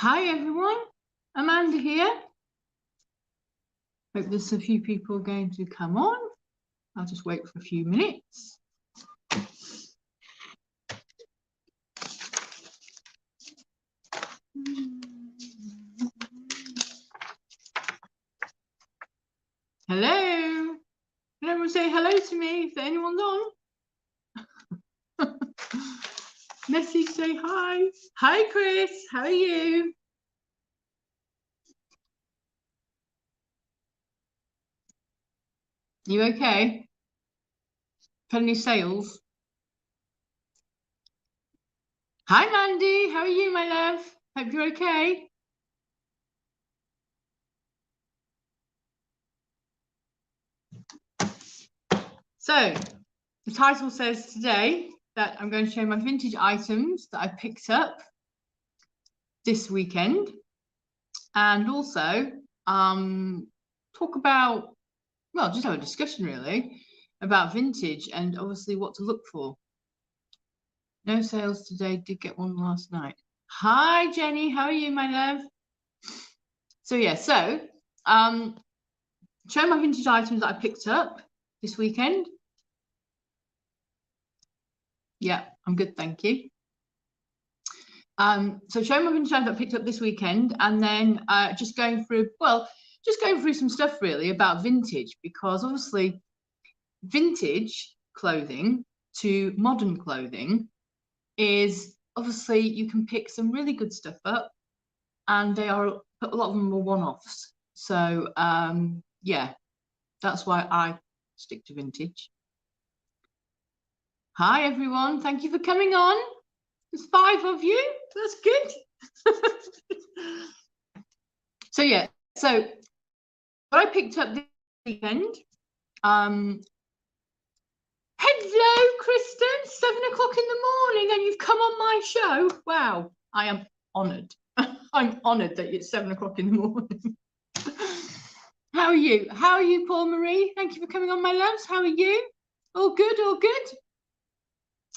Hi everyone, Amanda here. Hope there's a few people going to come on. I'll just wait for a few minutes. Hello. Can everyone say hello to me if anyone's on? Message say hi. Hi Chris, how are you? You okay? Had any sales? Hi Mandy, how are you, my love? Hope you're okay. So the title says today that I'm going to show my vintage items that I picked up this weekend, and also talk about, well, just have a discussion really about vintage and obviously what to look for. No sales today, did get one last night. Hi Jenny, how are you, my love? So yeah, so show my vintage items that I picked up this weekend. Yeah, I'm good, thank you. So showing my vintage items that I picked up this weekend, and then just going through some stuff really about vintage, because obviously vintage clothing to modern clothing is obviously, you can pick some really good stuff up, and they are, a lot of them are one-offs. So yeah, that's why I stick to vintage. Hi everyone, thank you for coming on. There's 5 of you, that's good. So yeah, so what I picked up this weekend, hello Kristen, 7 o'clock in the morning and you've come on my show. Wow, I am honoured. I'm honoured that it's 7 o'clock in the morning. How are you? How are you, Paul Marie? Thank you for coming on, my loves. How are you? All good, all good.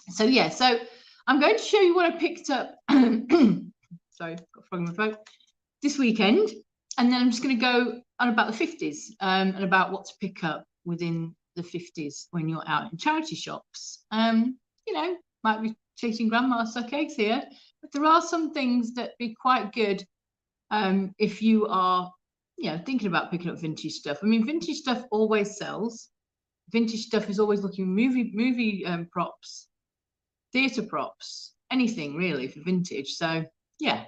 So yeah, so I'm going to show you what I picked up. Sorry, got a frog in my throat. This weekend, and then I'm just going to go on about the 50s and about what to pick up within the 50s when you're out in charity shops. You know, might be chasing grandma suck eggs here, but there are some things that be quite good if you are, you know, thinking about picking up vintage stuff. I mean, vintage stuff always sells. Vintage stuff is always looking movie props, theatre props, anything really for vintage. So yeah.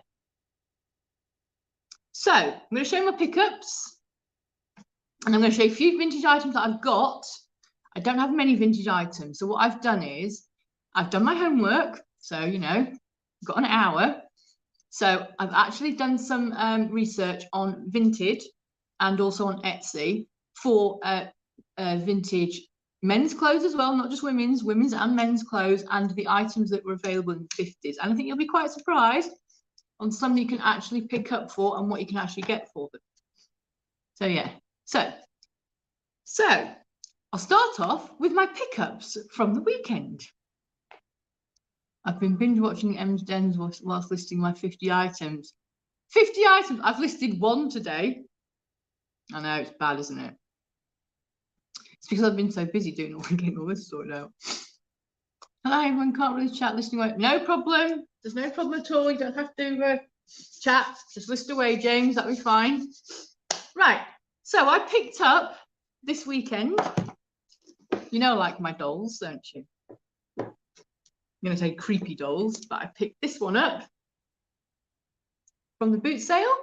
So I'm going to show you my pickups, and I'm going to show you a few vintage items that I've got. I don't have many vintage items, so what I've done is I've done my homework. So, you know, got an hour. So I've actually done some research on vintage and also on Etsy for vintage men's clothes as well, not just women's and men's clothes, and the items that were available in the 50s. And I think you'll be quite surprised on some you can actually pick up for and what you can actually get for them. So yeah, so I'll start off with my pickups from the weekend. I've been binge watching M's Dens whilst listing my 50 items. 50 items, I've listed 1 today. I know, it's bad, isn't it? It's because I've been so busy getting all this sorted out. Hello, everyone, can't really chat, listening away. No problem, there's no problem at all. You don't have to chat, just list away, James, that'll be fine. Right, so I picked up this weekend, you know, like my dolls, don't you? I'm going to say creepy dolls, but I picked this one up from the boot sale.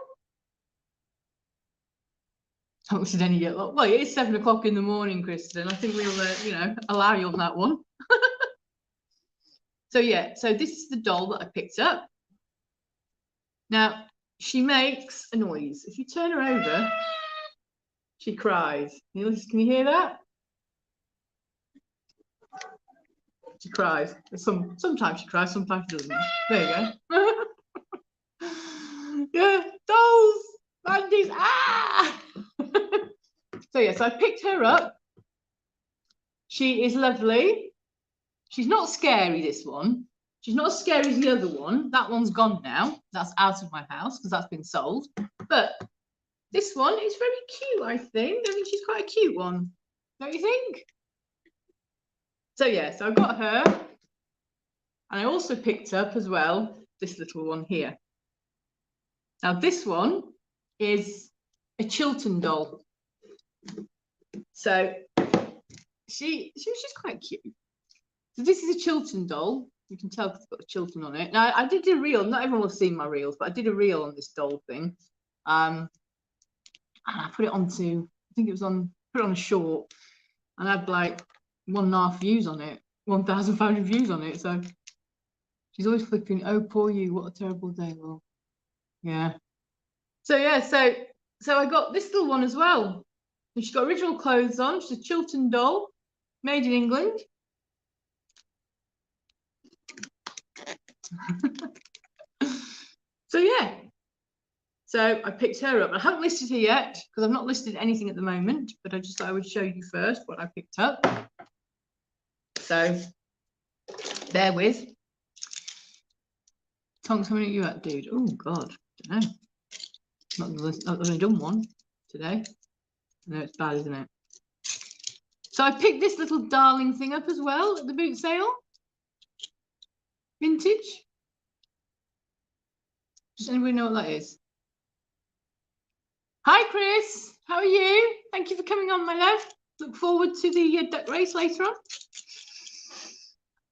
Haven't listed any yet. Well, it is 7 o'clock in the morning, Kristen. I think we'll, you know, allow you on that one. So yeah, so this is the doll that I picked up. Now, she makes a noise. If you turn her over, she cries. Can you hear that? She cries. Sometimes she cries, sometimes she doesn't. There you go. Yeah, dolls, Mandy's. Ah! So yeah, so I picked her up. She is lovely. She's not scary, this one. She's not as scary as the other one. That one's gone now. That's out of my house because that's been sold. But this one is very cute, I think. I think she's quite a cute one. Don't you think? So yeah, so I got her. And I also picked up as well this little one here. Now this one is a Chiltern doll. So she's quite cute. So this is a Chiltern doll. You can tell it's got a Chiltern on it. Now I did a reel. Not everyone will have seen my reels, but I did a reel on this doll thing. And I put it onto, I think it was on, put it on a short, and I had like 1.5 views on it, 1,500 views on it. So she's always flipping, oh poor you, what a terrible day. Well, yeah. So yeah, so I got this little one as well. And she's got original clothes on. She's a Chiltern doll, made in England. So yeah, so I picked her up. I haven't listed her yet because I've not listed anything at the moment, but I just thought I would show you first what I picked up. So bear with. Tonks, how many are you at, dude? Oh God, I don't know. I've only done one today. No, it's bad, isn't it? So I picked this little darling thing up as well at the boot sale. Vintage. Does anybody know what that is? Hi, Chris. How are you? Thank you for coming on, my love. Look forward to the duck race later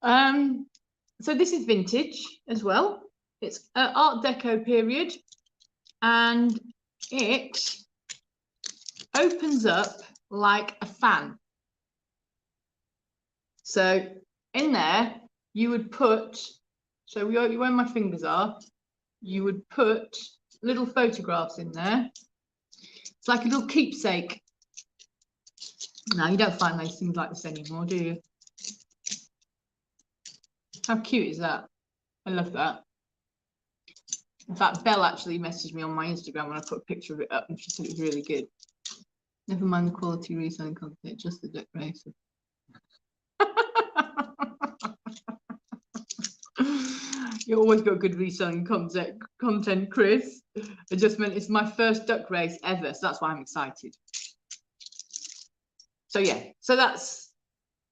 on. So this is vintage as well. It's Art Deco period, and it opens up like a fan. So in there, you would put, so where my fingers are, you would put little photographs in there. It's like a little keepsake. Now, you don't find those things like this anymore, do you? How cute is that? I love that. In fact, Belle actually messaged me on my Instagram when I put a picture of it up, and she said it was really good. Never mind the quality reselling content, just the duck race. You always got good reselling content, Chris. It just meant it's my first duck race ever, so that's why I'm excited. So yeah, so that's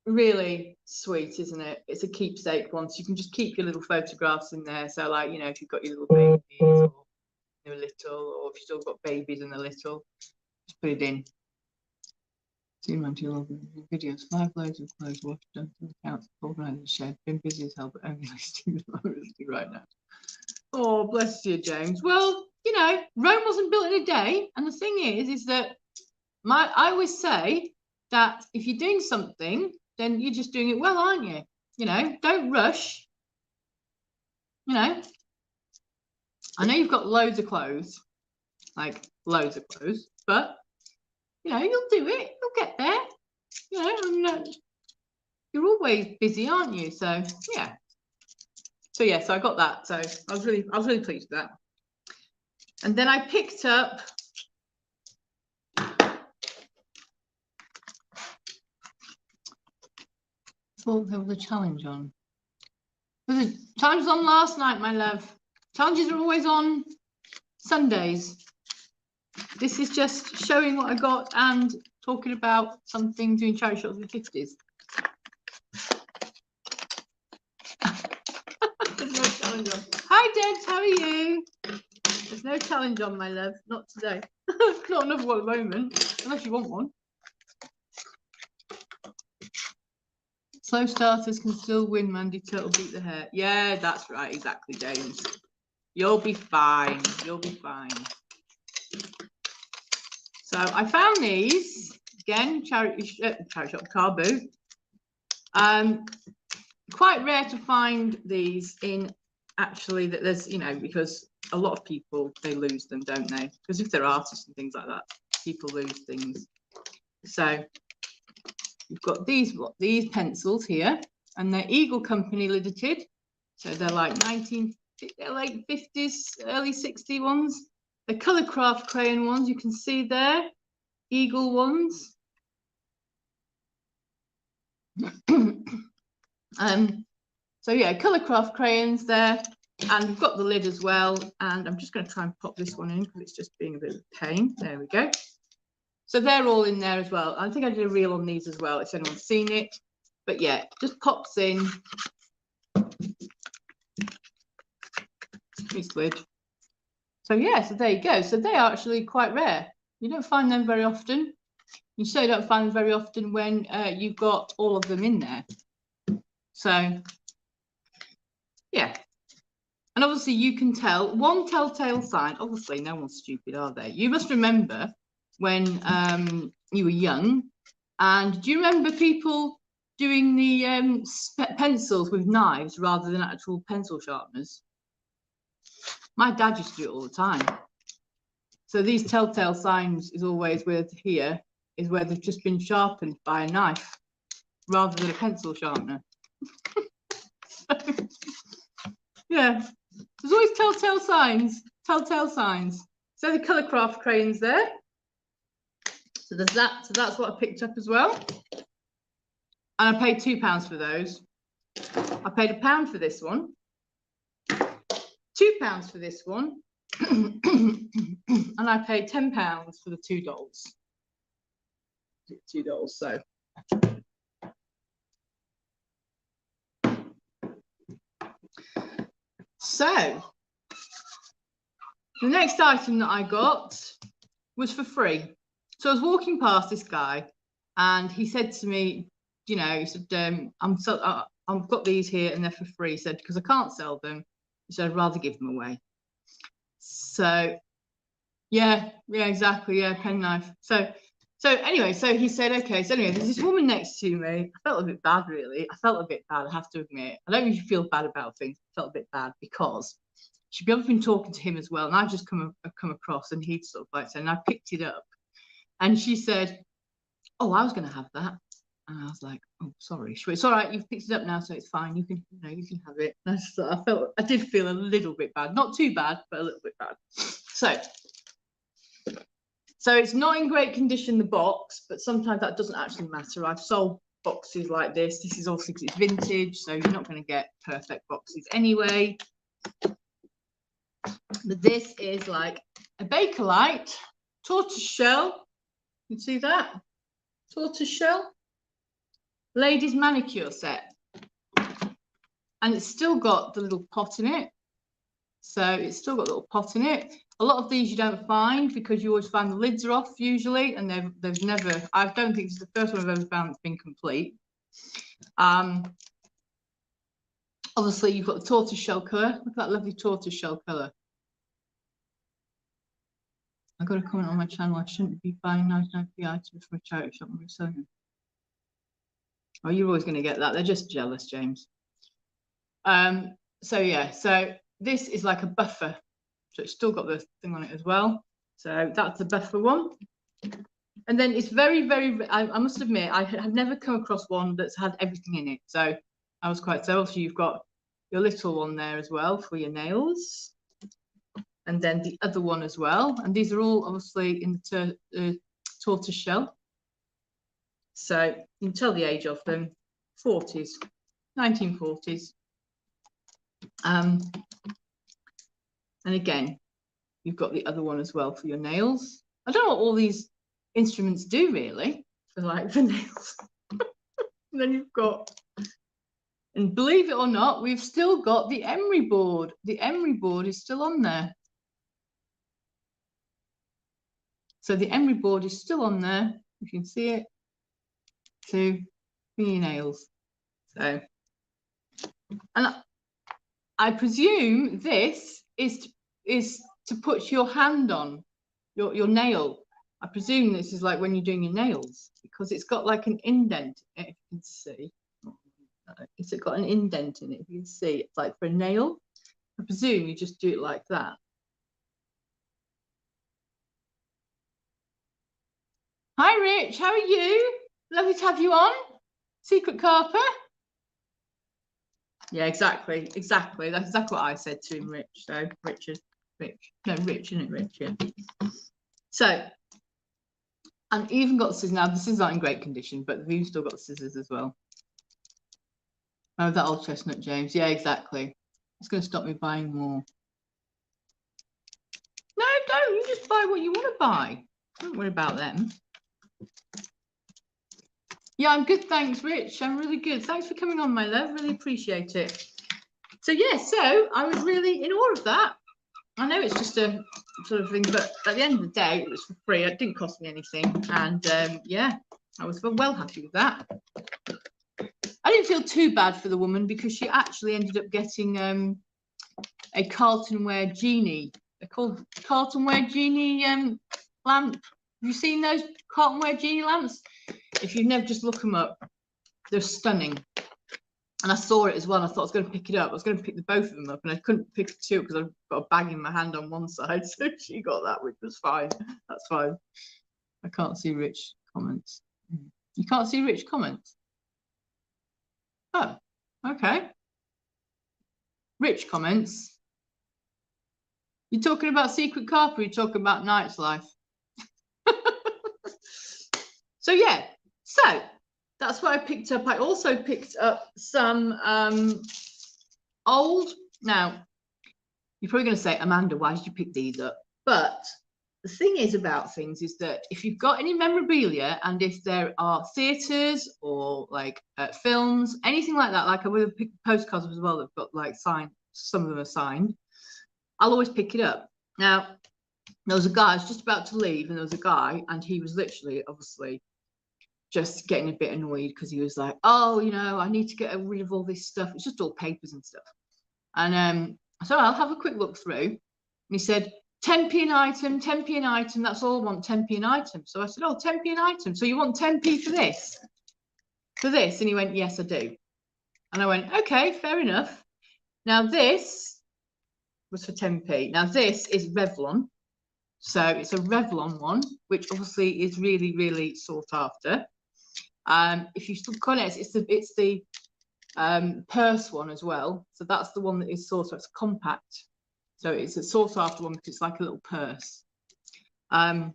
really sweet, isn't it? It's a keepsake one, so you can just keep your little photographs in there. So like, you know, if you've got your little babies or they're little, or if you've still got babies and they're little, just put it in. Soon on to your videos, 5 loads of clothes washed, done to the accounts, organised and shared. Been busy as hell, but only listing right now. Oh, bless you, James. Well, you know, Rome wasn't built in a day, and the thing is that I always say that if you're doing something, then you're just doing it well, aren't you? You know, don't rush. You know, I know you've got loads of clothes, like loads of clothes, but you know, you'll do it. You'll get there. You know, I mean, you're always busy, aren't you? So yeah. So yeah, so I got that. So I was really pleased with that. And then I picked up thought there was a challenge on. The challenge was on last night, my love. Challenges are always on Sundays. This is just showing what I got and talking about something, doing charity shots with 50s. There's no challenge on. Hi, Debs, how are you? There's no challenge on, my love. Not today. Not another one at the moment, unless you want one. Slow starters can still win, Mandy Turtle beat the hare. Yeah, that's right, exactly, James. You'll be fine. You'll be fine. So I found these again, charity shop car boot. Quite rare to find these in actually that there's, you know, because a lot of people, they lose them, don't they? Because if they're artists and things like that, people lose things. So you've got these pencils here, and they're Eagle Company Limited. So they're like late 50s, early 60s ones. The colour craft crayon ones you can see there, Eagle ones. So yeah, Colourcraft crayons there, and we've got the lid as well. And I'm just going to try and pop this one in because it's just being a bit of a pain. There we go. So they're all in there as well. I think I did a reel on these as well, if anyone's seen it. But yeah, just pops in. It's lid. So yeah, so there you go. So they are actually quite rare. You don't find them very often. You certainly don't find them very often when you've got all of them in there. So yeah. And obviously you can tell one telltale sign. Obviously no one's stupid, are they? You must remember when you were young, and do you remember people doing the pencils with knives rather than actual pencil sharpeners? My dad used to do it all the time. So these telltale signs is always where here is where they've just been sharpened by a knife rather than a pencil sharpener. So, yeah, there's always telltale signs, telltale signs. So the Colourcraft crayons there. So there's that. So that's what I picked up as well. And I paid £2 for those. I paid £1 for this one. £2 for this one. And I paid £10 for the $2. $2, so. So, the next item that I got was for free. So I was walking past this guy and he said to me, you know, he said, I've got these here and they're for free. He said, because I can't sell them. He said, I'd rather give them away. So, yeah, exactly. Yeah, penknife. So anyway, so he said, okay. So anyway, there's this woman next to me. I felt a bit bad, really. I felt a bit bad, I have to admit. I don't usually feel bad about things. I felt a bit bad because she'd been talking to him as well. And I've just come across and he'd sort of like said, and I picked it up. And she said, oh, I was going to have that. And I was like, oh, sorry. She went, it's all right. You've picked it up now, so it's fine. You can, you can have it. And I did feel a little bit bad. Not too bad, but a little bit bad. So it's not in great condition, the box, but sometimes that doesn't actually matter. I've sold boxes like this. This is also because it's vintage, so you're not going to get perfect boxes anyway. But this is like a Bakelite tortoise shell. You can see that? Tortoise shell. Ladies manicure set. And it's still got the little pot in it. So it's still got a little pot in it. A lot of these you don't find because you always find the lids are off usually, and they've never, I don't think it's the first one I've ever found that's been complete. Obviously you've got the tortoise shell colour. Look at that lovely tortoise shell colour. I've got a comment on my channel. I shouldn't be buying 99p items from a charity shop and reselling them. Oh, you're always going to get that. They're just jealous, James. So yeah, so this is like a buffer. So it's still got the thing on it as well. So that's the buffer one. And then it's very, very, I must admit, I have never come across one that's had everything in it. So I was quite, so obviously you've got your little one there as well for your nails. And then the other one as well. And these are all obviously in the tortoise shell. So you can tell the age of them, 40s, 1940s. And again, you've got the other one as well for your nails. I don't know what all these instruments do really for like the nails. And then you've got, and believe it or not, we've still got the emery board. The emery board is still on there. So the emery board is still on there. You can see it to for your nails. So, and I presume this is to put your hand on your nail. I presume this is like when you're doing your nails because it's got like an indent in it, if you can see. It's got an indent in it, if you can see. It's like for a nail. I presume you just do it like that. Hi Rich, how are you? Lovely to have you on. Secret Carper. Yeah, exactly. That's exactly what I said to him, Rich. So Rich, isn't it, Rich? Yeah. So, and even got the scissors now. The scissors aren't in great condition, but we've still got the scissors as well. Oh, that old chestnut, James. Yeah, exactly. It's going to stop me buying more. No, don't. You just buy what you want to buy. Don't worry about them. Yeah, I'm good. Thanks, Rich. I'm really good. Thanks for coming on, my love. Really appreciate it. So, yeah, so I was really in awe of that. I know it's just a sort of thing, but at the end of the day, it was for free. It didn't cost me anything. And yeah, I was well happy with that. I didn't feel too bad for the woman because she actually ended up getting a Carlton Ware Genie. They're called Carlton Ware Genie lamp. Have you seen those Carlton Ware Genie lamps? If you've never, just look them up. They're stunning. And I saw it as well. And I thought I was going to pick it up. I was going to pick the both of them up, and I couldn't pick the two because I've got a bag in my hand on one side. So she got that, which was fine. That's fine. I can't see Rich comments. You can't see Rich comments? Oh, okay. Rich comments. You're talking about Secret Carper, you're talking about Night's Life. So yeah, so that's what I picked up. I also picked up some old, now you're probably going to say, Amanda, why did you pick these up? But the thing is about things is that if you've got any memorabilia, and if there are theatres or like films, anything like that, like I would have picked postcards as well that've got like signed, some of them are signed, I'll always pick it up. Now, there was a guy, I was just about to leave, and there was a guy, and he was literally, obviously, just getting a bit annoyed because he was like, oh, you know, I need to get rid of all this stuff. It's just all papers and stuff. And so I'll have a quick look through. And he said, 10p an item, 10p an item, that's all I want, 10p an item. So I said, oh, 10p an item. So you want 10p for this? For this? And he went, yes, I do. And I went, okay, fair enough. Now this was for 10p. Now this is Revlon. So it's a Revlon one, which obviously is really, really sought after. If you look on it, it's the purse one as well. So that's the one that is sought after. It's compact. So it's a sought after one because it's like a little purse. The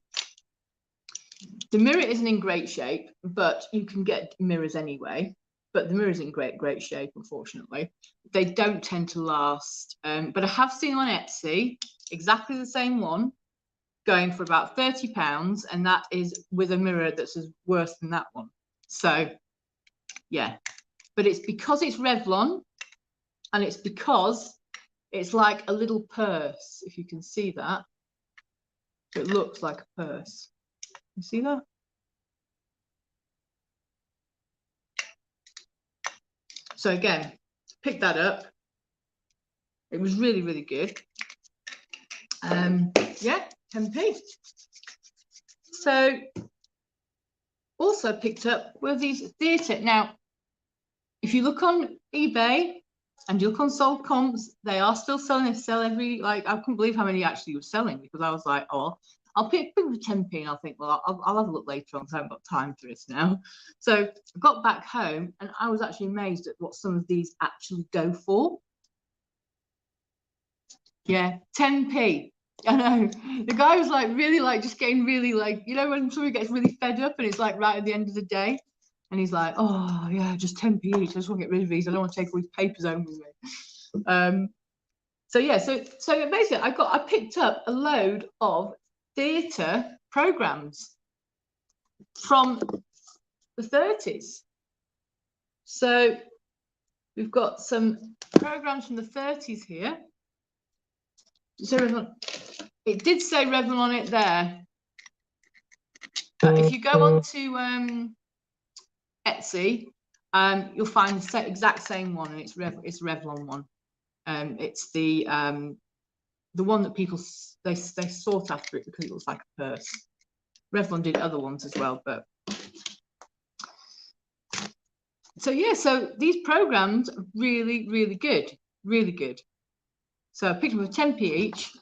mirror isn't in great shape, but you can get mirrors anyway. But the mirror's in great shape, unfortunately. They don't tend to last. But I have seen on Etsy exactly the same one going for about £30, and that is with a mirror that's worse than that one. So yeah, but it's because it's Revlon, and it's because it's like a little purse, if you can see that. So it looks like a purse. You see that? So again, pick that up. It was really, really good. Yeah, 10p. So also picked up were these theatre. Now, if you look on eBay and you look on sold comps, they are still selling. They sell every, like, I couldn't believe how many actually were selling, because I was like, oh, I'll pick for 10p, and I'll think, well, I'll have a look later on because I haven't got time for this now. So I got back home and I was actually amazed at what some of these actually go for. Yeah, 10p. I know. The guy was like really like just getting really like, you know, when somebody gets really fed up and it's like right at the end of the day, and he's like, oh yeah, just 10p each. I just want to get rid of these. I don't want to take all these papers home with me. So yeah, so basically I picked up a load of theatre programs from the 30s. So we've got some programs from the 30s here. So it did say Revlon on it there, but if you go on to Etsy, you'll find the exact same one, and it's Revlon one. It's the one that people they sought after it because it looks like a purse. Revlon did other ones as well, but so yeah, so these programs are really, really good, really good. So I picked them for 10p each.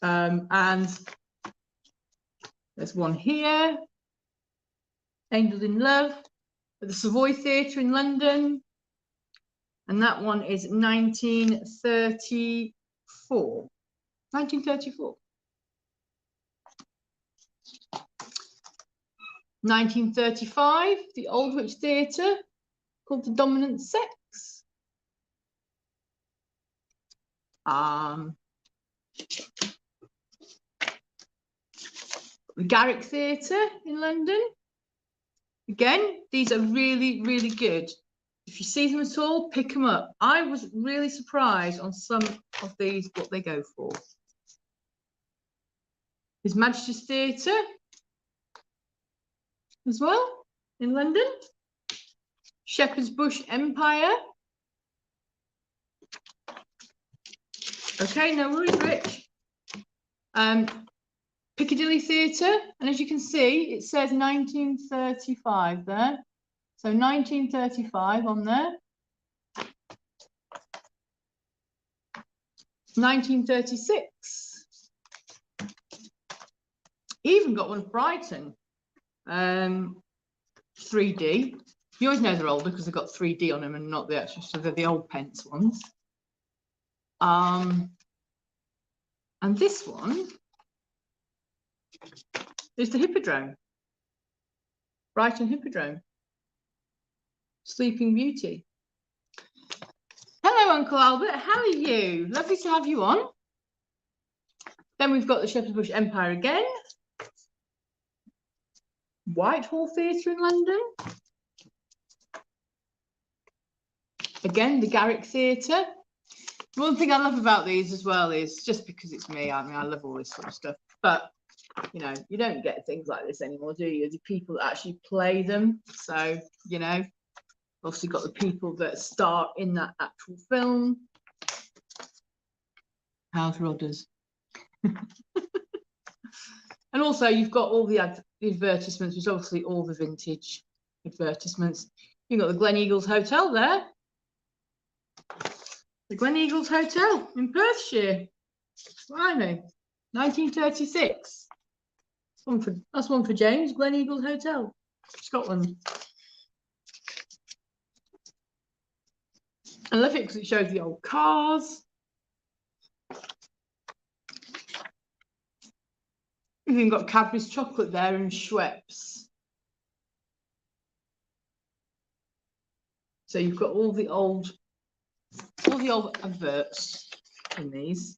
And there's one here, Angels in Love, at the Savoy Theatre in London. And that one is 1934. 1934. 1935, the Aldwych Theatre. called The Dominant Sex. The Garrick Theatre in London. Again, these are really, really good. If you see them at all, pick them up. I was really surprised on some of these, what they go for. His Majesty's Theatre as well in London. Shepherd's Bush Empire. Okay, no worries, Rich. Piccadilly Theatre, and as you can see, it says 1935 there. So 1935 on there. 1936. Even got one at Brighton. 3D. You always know they're older because they've got 3D on them and not the extra, so they're the old pence ones. And this one is the Hippodrome. Brighton Hippodrome. Sleeping Beauty. Hello, Uncle Albert. How are you? Lovely to have you on. Then we've got the Shepherd's Bush Empire again. Whitehall Theatre in London. Again, the Garrick Theatre. One thing I love about these as well is, just because it's me, I mean, I love all this sort of stuff, but you know, you don't get things like this anymore, do you? The people that actually play them. So, you know, obviously got the people that star in that actual film. House Rodders. And also you've got all the advertisements, which is obviously all the vintage advertisements. You've got the Glen Eagles Hotel there. The Glen Eagles Hotel in Perthshire. Blimey, 1936. That's one for James. Glen Eagles Hotel, Scotland. I love it because it shows the old cars. We've even got Cadbury's chocolate there and Schweppes. So you've got all the old adverts in these.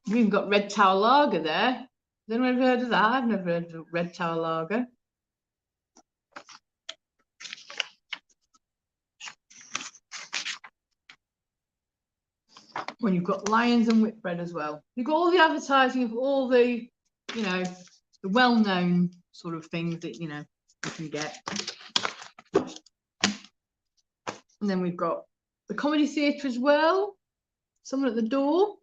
We've even got Red Tower Lager there. Has anyone ever heard of that? I've never heard of Red Tower Lager. When you've got Lions and Whitbread as well. You've got all the advertising of all the, you know, the well-known sort of things that, you know, you can get. And then we've got the Comedy Theatre as well. Someone at the door.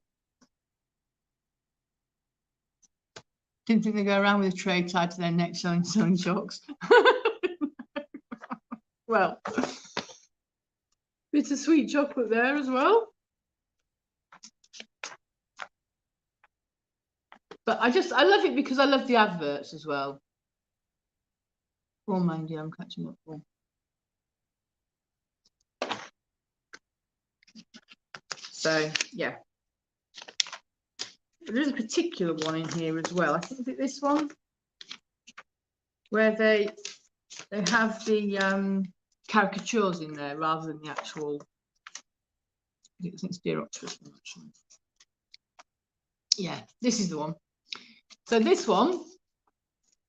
Didn't think they go around with a tray tied to their neck selling shocks. Well, bit of sweet chocolate there as well. But I love it because I love the adverts as well. Oh, Mandy, I'm catching up for. So, yeah. There is a particular one in here as well. I think that this one, where they have the caricatures in there rather than the actual. I think it's Dear Octopus one, actually. Yeah, this is the one. So this one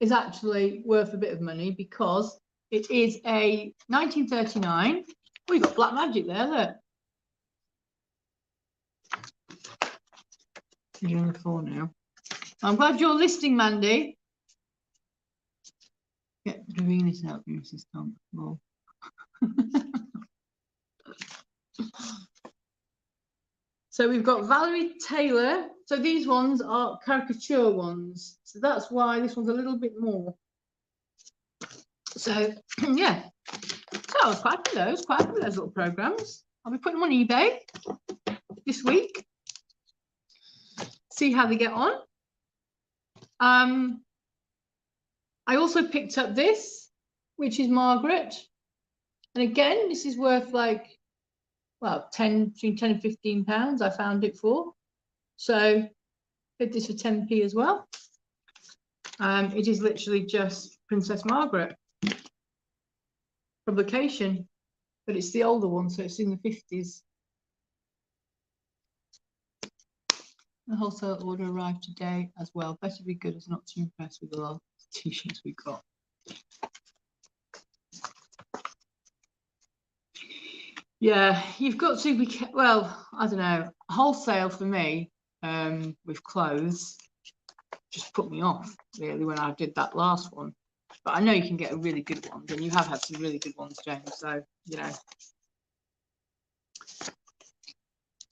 is actually worth a bit of money because it is a 1939. Oh, you've got Black Magic there, look. You're on the floor now. I'm glad you're listening, Mandy. Get Venus out, Mrs. Tom. Oh. So we've got Valerie Taylor. So these ones are caricature ones. So that's why this one's a little bit more. So, yeah. So I was quite happy with those little programs. I'll be putting them on eBay this week. See how they get on. I also picked up this, which is Margaret. And again, this is worth like, well, between 10 and 15 pounds I found it for. So did this for 10p as well. It is literally just Princess Margaret. publication, but it's the older one, so it's in the 50s. The wholesale order arrived today as well. Better be good as not too impressed with the lot of t-shirts we got. Yeah, you've got to be, well, I don't know, wholesale for me with clothes just put me off really when I did that last one. But I know you can get a really good one, and you have had some really good ones, James, so you know.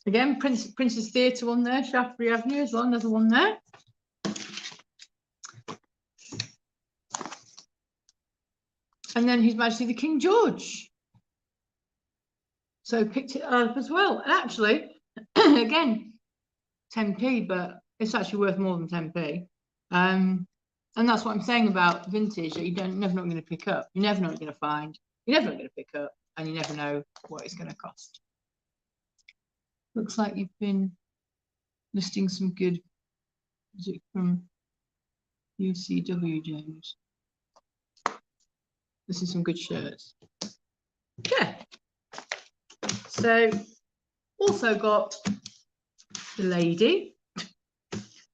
Again, Princess Theatre one there, Shaftesbury Avenue as well, another one there. And then His Majesty the King George. So picked it up as well. And actually, again, 10p, but it's actually worth more than 10p. And that's what I'm saying about vintage, that you never know what you're going to pick up. You never know what you're going to find. You never know what you're going to pick up, and you never know what it's going to cost. Looks like you've been listing some good music from UCW, James. This is some good shirts. Yeah. So also got the lady.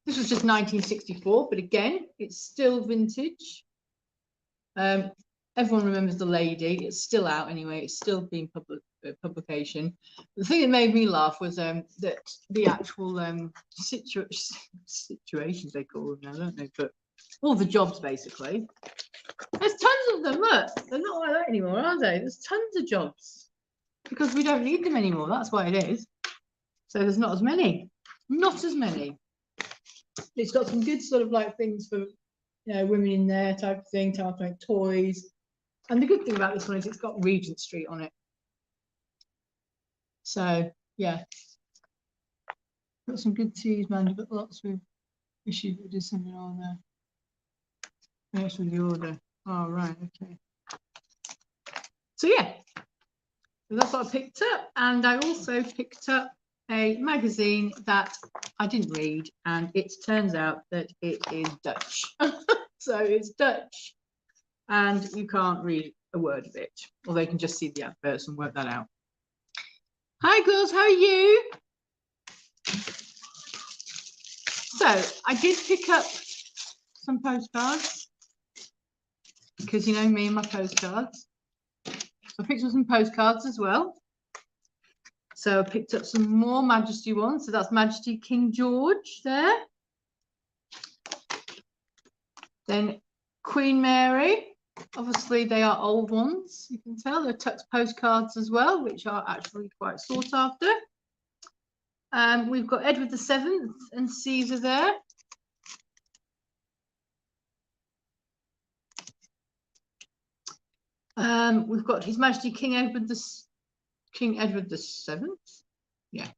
This was just 1964, but again, it's still vintage. Everyone remembers the lady. It's still out anyway. It's still being publication. The thing that made me laugh was that the actual situations, they call them now, don't they? But all the jobs, basically. There's tons of them. Look, they're not like that anymore, are they? There's tons of jobs because we don't need them anymore. That's why it is. So there's not as many. Not as many. It's got some good sort of like things for, you know, women in there type of thing, type of like toys. And the good thing about this one is it's got Regent Street on it. So yeah, got some good teas, man. You've got lots of issues with this and all there. Yes, with the order. Oh, right, okay. So yeah, so that's what I picked up. And I also picked up a magazine that I didn't read, and it turns out that it is Dutch. So it's Dutch, and you can't read a word of it, or they can just see the adverts and work that out. Hi girls, how are you? So I did pick up some postcards because you know me and my postcards. So I picked up some postcards as well. So I picked up some more Majesty ones. So that's Majesty King George there. Then Queen Mary. Obviously, they are old ones. You can tell they're tucked postcards as well, which are actually quite sought after. We've got Edward VII and Caesar there. We've got His Majesty King Edward VII. Yeah.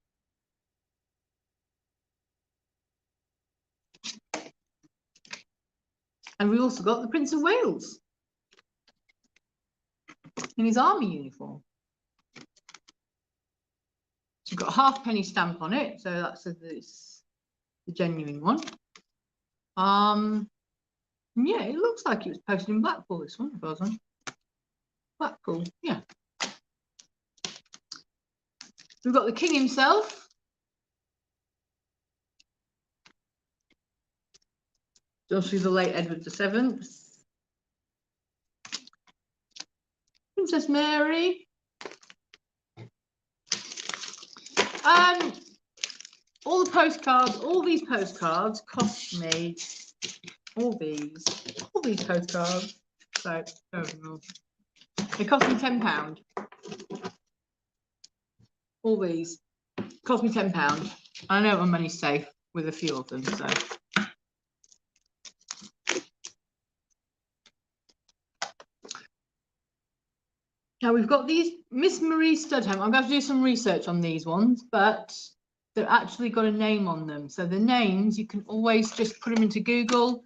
And we also got the Prince of Wales in his army uniform. So you've got a halfpenny stamp on it, so that's the genuine one. Yeah, it looks like it was posted in Blackpool, this one, if I was on. Blackpool, yeah. We've got the King himself. Obviously the late Edward VII. Princess Mary. All the postcards, all these postcards cost me, all these postcards, so they cost me £10. All these cost me £10. I know my money's safe with a few of them, so. Now we've got these Miss Marie Studham. I'm going to do some research on these ones, but they've actually got a name on them. So the names, you can always just put them into Google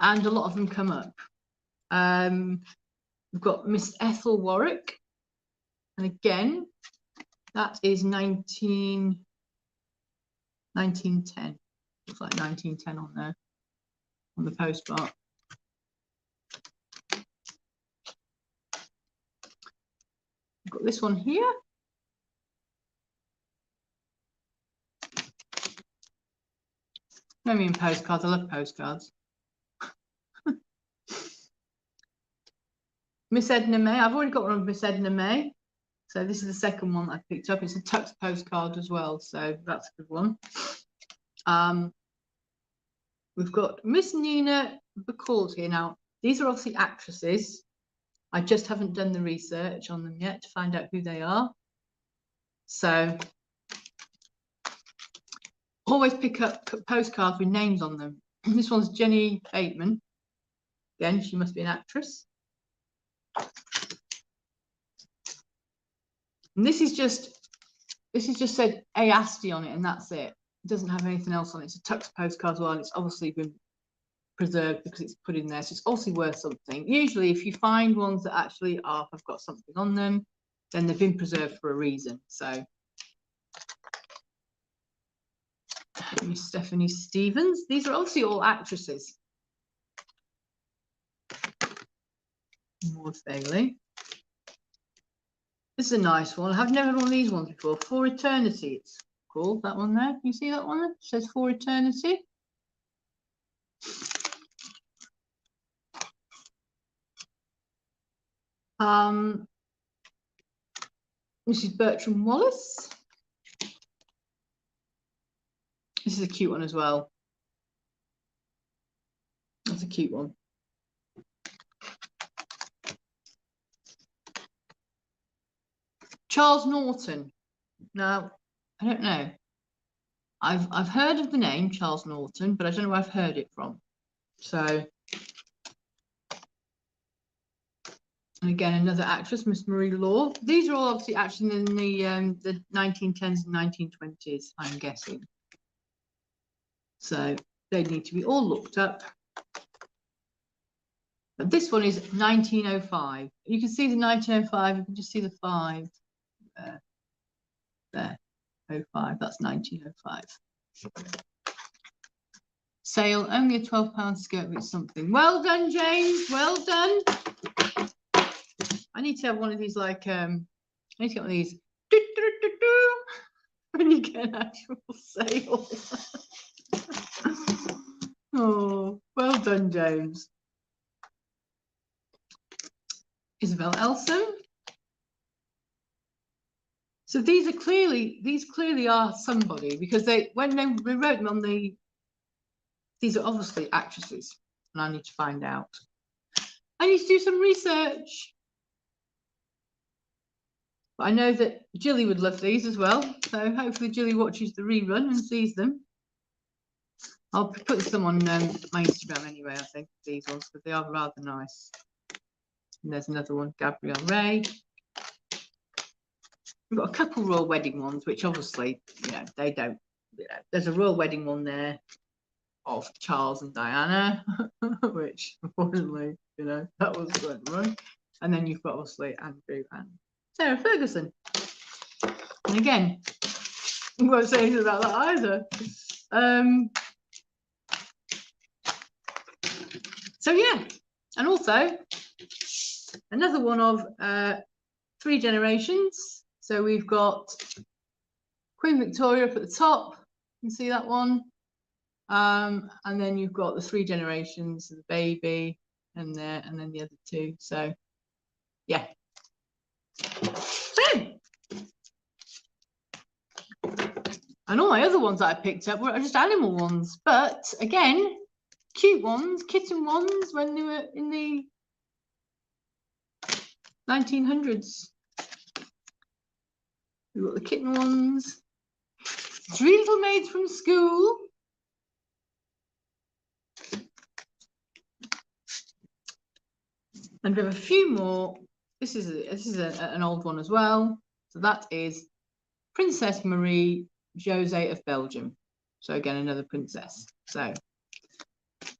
and a lot of them come up. We've got Miss Ethel Warwick. And again, that is 1910. Looks like 1910 on there, on the postmark. Got this one here. I mean postcards. I love postcards. Miss Edna May. I've already got one of Miss Edna May. So this is the second one I picked up. It's a Tux postcard as well. So that's a good one. We've got Miss Nina Bacall here. Now, these are obviously actresses. I just haven't done the research on them yet to find out who they are. So always pick up postcards with names on them. This one's Jenny Bateman. Again, she must be an actress. And this is just said A. Asti on it, and that's it. It doesn't have anything else on it. It's a Tux postcard as well, and it's obviously been preserved because it's put in there, so it's obviously worth something. Usually, if you find ones that actually have got something on them, then they've been preserved for a reason. So, Miss Stephanie Stevens. These are obviously all actresses. Maud Bailey. This is a nice one. I've never had one of these ones before. For Eternity, it's called, that one there. Can you see that one? It says For Eternity. This is Bertram Wallace. This is a cute one as well. That's a cute one. Charles Norton. Now, I don't know. I've heard of the name Charles Norton, but I don't know where I've heard it from. So, and again, another actress, Miss Marie Law. These are all obviously actually in the 1910s and 1920s, I'm guessing. So they need to be all looked up. But this one is 1905. You can see the 1905. You can just see the 5 there. 05. That's 1905. Sale only a £12 skirt with something. Well done, James. Well done. I need to have one of these, like I need to get one of these when you get an actual sale. Oh, well done, James. Isabel Elson. So these clearly are somebody, because when they wrote them on these are obviously actresses, and I need to find out. I need to do some research. But I know that Jilly would love these as well, so hopefully Jilly watches the rerun and sees them. I'll put some on my Instagram anyway, I think, these ones, because they are rather nice. And there's another one, Gabrielle Ray. We've got a couple royal wedding ones, which obviously, you know, they don't, you know, there's a royal wedding one there of Charles and Diana, which unfortunately, you know, that was right. And then you've got obviously Andrew and Sarah Ferguson. And again, I won't say anything about that either. So yeah, and also another one of 3 generations. So we've got Queen Victoria up at the top. You can see that one. And then you've got the 3 generations, the baby and then the other 2. So yeah. So, and all my other ones that I picked up were just animal ones, but again, cute ones, kitten ones when they were in the 1900s. We've got the kitten ones. 3 little maids from school. And we have a few more. This is an old one as well. So that is Princess Marie José of Belgium. So again, another princess. So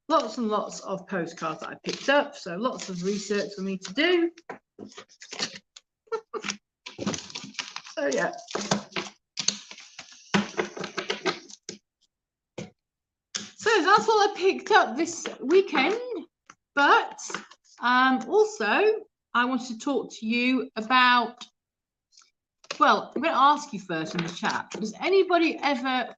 lots and lots of postcards that I picked up. So lots of research for me to do. So yeah. So that's all I picked up this weekend. But also, I wanted to talk to you about Well, I'm going to ask you first in the chat, does anybody ever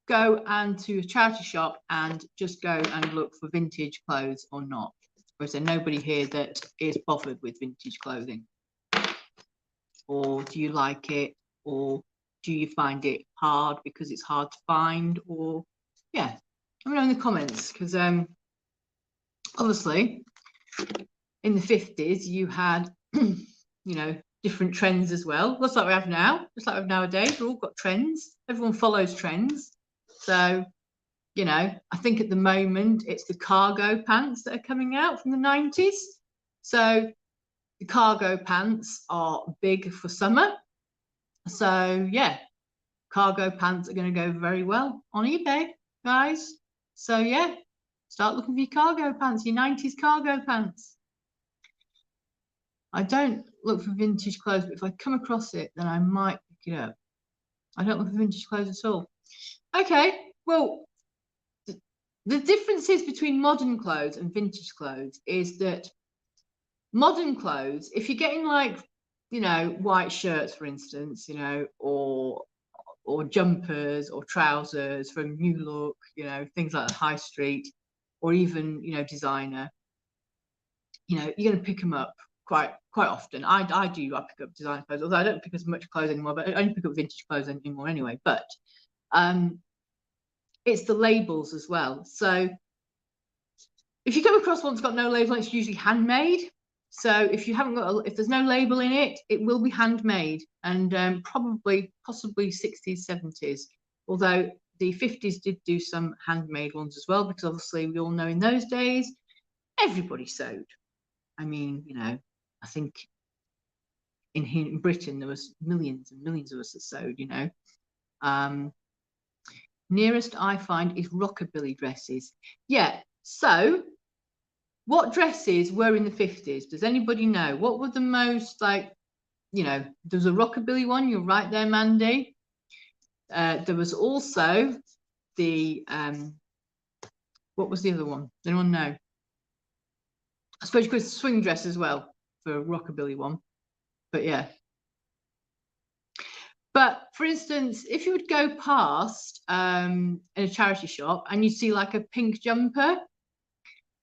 go to a charity shop and just go and look for vintage clothes or not? Or is there nobody here that is bothered with vintage clothing? Or do you like it? Or do you find it hard because it's hard to find? Or yeah, let me know in the comments, because obviously in the 50s you had you know, different trends as well. What's like we have now, just like we have nowadays, we've all got trends. Everyone follows trends. So, you know, I think at the moment it's the cargo pants that are coming out from the 90s. So the cargo pants are big for summer. So yeah, cargo pants are going to go very well on eBay, guys. So yeah, start looking for your cargo pants, your 90s cargo pants. I don't look for vintage clothes, but if I come across it, then I might pick it up. I don't look for vintage clothes at all. Okay, well, the differences between modern clothes and vintage clothes is that modern clothes, if you're getting like, you know, white shirts, for instance, you know, or jumpers or trousers from New Look, you know, things like the High Street, or even, you know, designer, you know, you're going to pick them up quite often. I pick up designer clothes, although I don't pick as much clothes anymore, but I only pick up vintage clothes anymore anyway. But it's the labels as well. So if you come across one that's got no label, it's usually handmade. So if you haven't got, if there's no label in it, it will be handmade, and possibly 60s, 70s. Although the 50s did do some handmade ones as well, because obviously we all know in those days everybody sewed. I mean, you know, I think in Britain there was millions and millions of us that sewed, you know. Nearest I find is rockabilly dresses. Yeah, so what dresses were in the 50s? Does anybody know? What were the most, like, you know, there was a rockabilly one, you're right there, Mandy. There was also the, what was the other one? Does anyone know? I suppose you could swing dress as well for a rockabilly one, but yeah. But for instance, if you would go past in a charity shop and you see like a pink jumper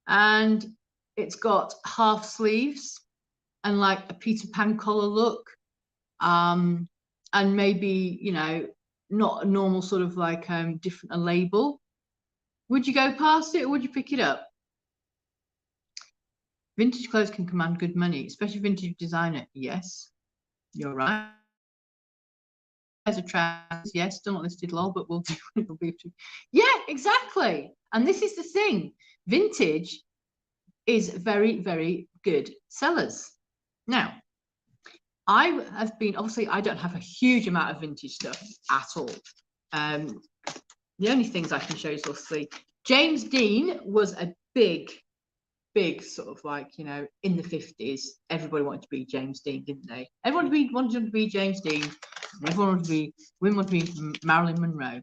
and it's got half sleeves and like a Peter Pan collar look, and maybe, you know, not a normal sort of like different a label, would you go past it or would you pick it up? Vintage clothes can command good money, especially vintage designer. Yes, you're right. As a trans, yes, still not listed, lol, but we'll do it. Yeah, exactly. And this is the thing, vintage is very, very good sellers. Now, I have been, obviously I don't have a huge amount of vintage stuff at all. The only things I can show is obviously James Dean was a big sort of like, you know, in the 50s, everybody wanted to be James Dean, didn't they? Everyone wanted to be James Dean, and everyone wanted to be, women wanted to be Marilyn Monroe.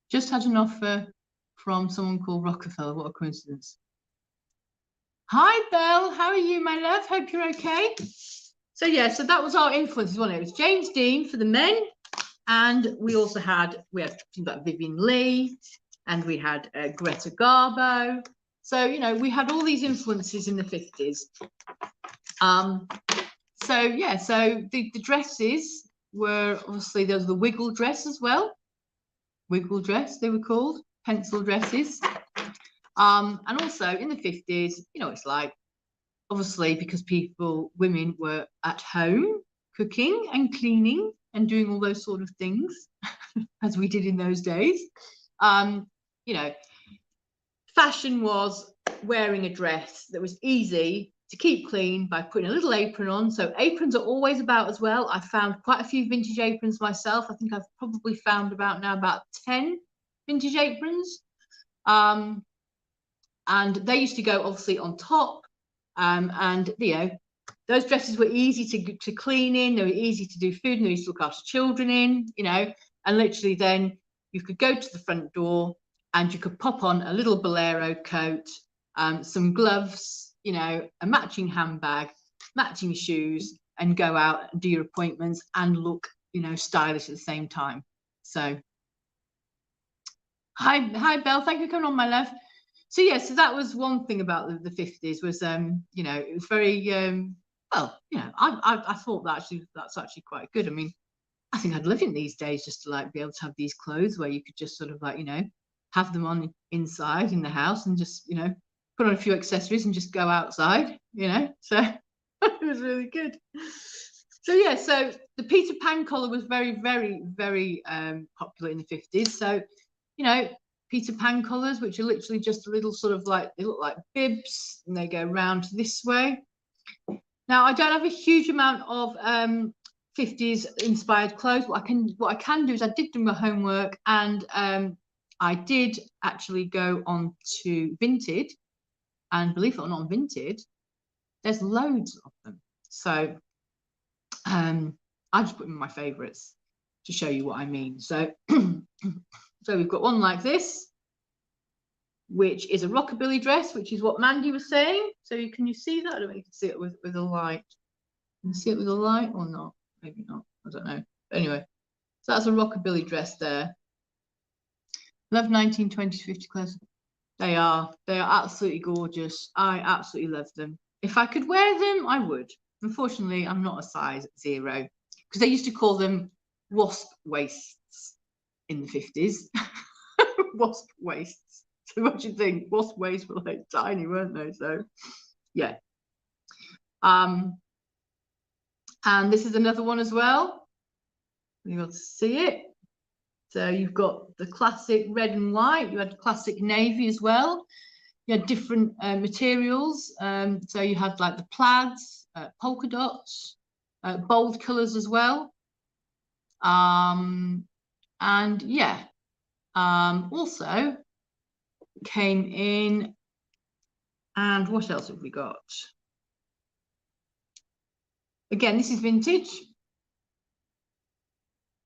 Just had an offer from someone called Rockefeller. What a coincidence. Hi Belle, how are you, my love? Hope you're okay. So yeah, so that was our influences, wasn't it? It was James Dean for the men, and we also had, we had things like Vivian Leigh, and we had Greta Garbo. So, you know, we had all these influences in the 50s. So yeah, so the dresses were obviously, there was the wiggle dress as well. Wiggle dress, they were called, pencil dresses. And also in the 50s, you know, it's like, obviously because women were at home cooking and cleaning and doing all those sort of things as we did in those days. You know, fashion was wearing a dress that was easy to keep clean by putting a little apron on. So aprons are always about as well. I found quite a few vintage aprons myself. I think I've probably found about 10 vintage aprons. And they used to go obviously on top. And, you know, those dresses were easy to clean in. They were easy to do food, and they used to look after children in, you know, and literally then you could go to the front door and you could pop on a little bolero coat, some gloves, you know, a matching handbag, matching shoes, and go out and do your appointments and look, you know, stylish at the same time. So hi Belle, thank you for coming on, my love. So yeah, so that was one thing about the 50s was you know, it was very well, you know, I thought that that's actually quite good. I mean, I think I'd live in these days just to like be able to have these clothes where you could just sort of like, you know, have them on inside in the house and just, you know, put on a few accessories and just go outside, you know. So it was really good. So yeah, so the Peter Pan collar was very popular in the 50s. So, you know, Peter Pan collars, which are literally just a little sort of like, they look like bibs and they go round this way. Now I don't have a huge amount of 50s inspired clothes. What I can do is I did do my homework, and I did actually go on to Vinted, and believe it or not, on Vinted there's loads of them. So I just put in my favorites to show you what I mean. So so we've got one like this, which is a rockabilly dress, which is what Mandy was saying. So can you see that? I don't know if you can see it with a light. Can you see it with a light or not? Maybe not, I don't know. But anyway, so that's a rockabilly dress there. Love 1920s, 50 clothes. They are absolutely gorgeous. I absolutely love them. If I could wear them, I would. Unfortunately, I'm not a size 0, because they used to call them wasp waists in the 50s. Wasp waists. So what do you think? Wasp waists were like tiny, weren't they? So yeah. And this is another one as well. You'll see it. So you've got the classic red and white. You had classic navy as well. You had different materials. So you had like the plaids, polka dots, bold colours as well. And yeah, also came in. And what else have we got? Again, this is vintage.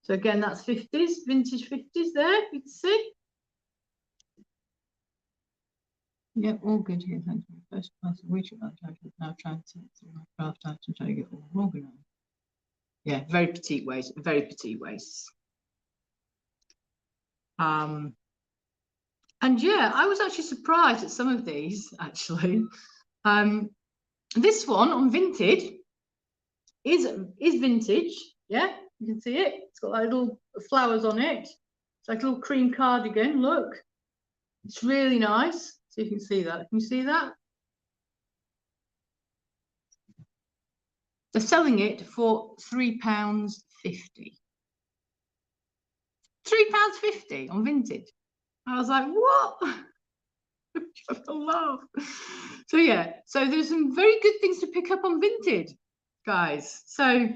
So again, that's 50s, vintage 50s there, you can see. Yeah, all good here, thank you. First class of which I've now tried to my craft out and try to get all organised. Yeah, very petite waist, very petite waists. And yeah, I was actually surprised at some of these, actually. This one on Vinted is vintage, yeah, you can see it. It's got like little flowers on it. It's like a little cream cardigan, look. It's really nice. So you can see that. Can you see that? They're selling it for £3.50. £3.50 on Vinted. I was like, what? I love. So yeah, so there's some very good things to pick up on Vinted, guys. So,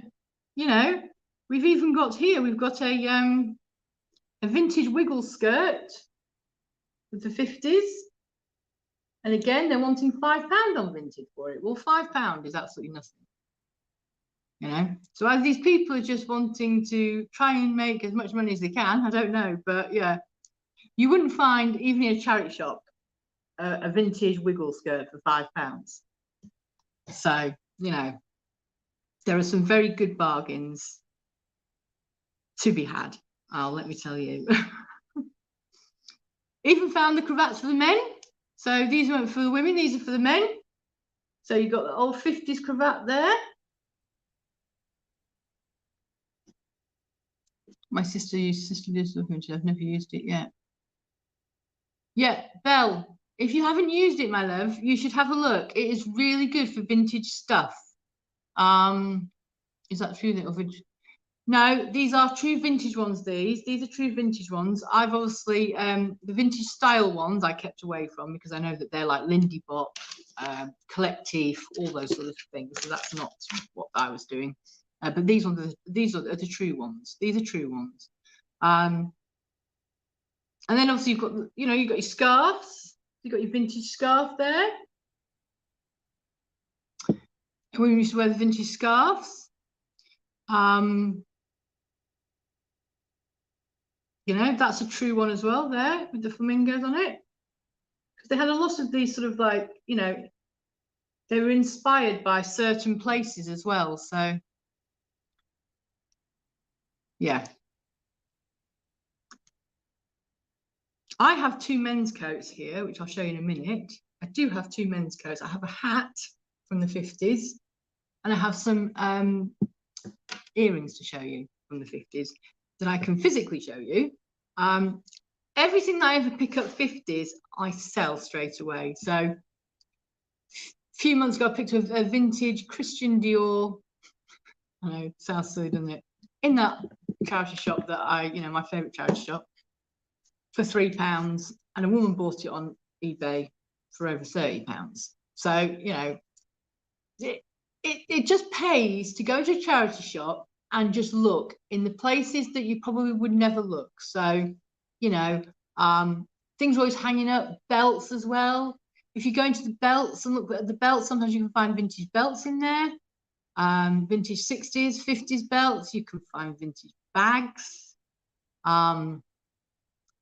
you know, we've even got here, we've got a vintage wiggle skirt with the 50s. And again, they're wanting £5 on Vinted for it. Well, £5 is absolutely nothing. You know, so as these people are just wanting to try and make as much money as they can, I don't know, but yeah, you wouldn't find even in a charity shop a vintage wiggle skirt for £5. So, you know, there are some very good bargains to be had. Let me tell you. Even found the cravats for the men. So these weren't for the women, these are for the men. So you've got the old 50s cravat there. My sister lives with me. I've never used it yet. Yeah, Belle, if you haven't used it, my love, you should have a look. It is really good for vintage stuff. Is that true? No, these are true vintage ones. These are true vintage ones. I've obviously the vintage style ones I kept away from because I know that they're like Lindy Bop, Collective, all those sort of things. So that's not what I was doing. But these are the true ones. These are true ones. And then obviously you've got, you know, you've got your scarves. You've got your vintage scarf there. We used to wear the vintage scarves. You know, that's a true one as well there with the flamingos on it. Because they had a lot of these sort of like, you know, they were inspired by certain places as well. So Yeah. I have 2 men's coats here, which I'll show you in a minute. I do have 2 men's coats. I have a hat from the 50s, and I have some earrings to show you from the 50s that I can physically show you. Everything that I ever pick up 50s, I sell straight away. So a few months ago, I picked up a vintage Christian Dior. I know, sounds silly, doesn't it? In that charity shop that my favourite charity shop, for £3, and a woman bought it on eBay for over £30. So, it just pays to go to a charity shop and just look in the places that you probably would never look. So, things are always hanging up, belts as well. If you go into the belts and look at the belts, sometimes you can find vintage belts in there. Vintage 60s, 50s belts. You can find vintage bags.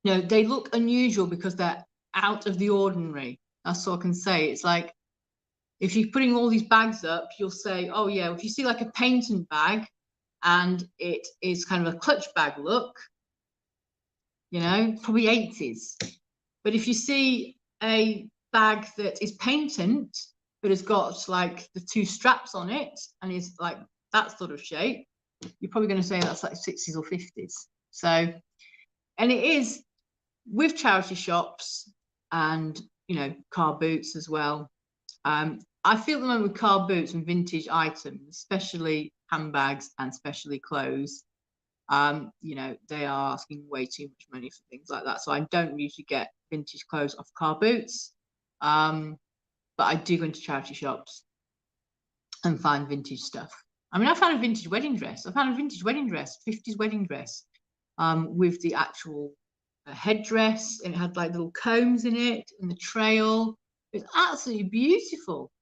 They look unusual because they're out of the ordinary. That's all I can say. It's like, if you're putting all these bags up, you'll say, oh yeah, if you see like a patent bag and it is kind of a clutch bag look, probably 80s. But if you see a bag that is patent, but has got like the 2 straps on it and is like that sort of shape, you're probably going to say that's like 60s or 50s. So, and it is with charity shops and, car boots as well. I feel at the moment with car boots and vintage items, especially handbags and especially clothes, they are asking way too much money for things like that. So I don't usually get vintage clothes off car boots, but I do go into charity shops and find vintage stuff. I mean, I found a vintage wedding dress. I found a vintage wedding dress, 50s wedding dress, with the actual headdress, and it had like little combs in it and the trail. It was absolutely beautiful,